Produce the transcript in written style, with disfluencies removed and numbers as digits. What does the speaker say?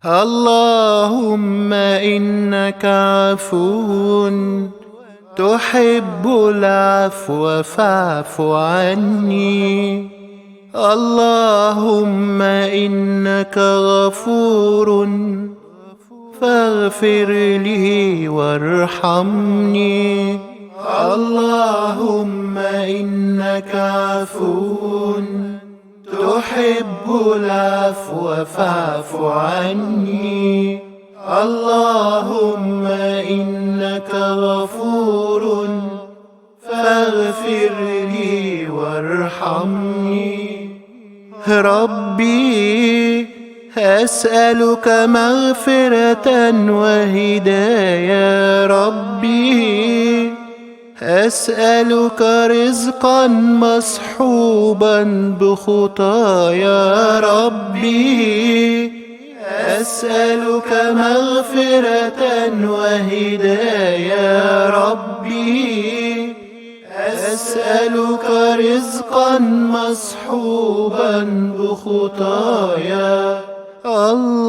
اللهم إنك عفو تحب العفو فاعف عني. اللهم إنك غفور فاغفر لي وارحمني. اللهم إنك عفو تحب العفو فاعف عني. اللهم إنك غفور فاغفر لي وارحمني. ربي أسألك مغفرة وهداية. ربي أسألك رزقا مصحوبا بخطايا. ربي أسألك مغفرة وهداية. ربي أسألك رزقا مصحوبا بخطايا. الله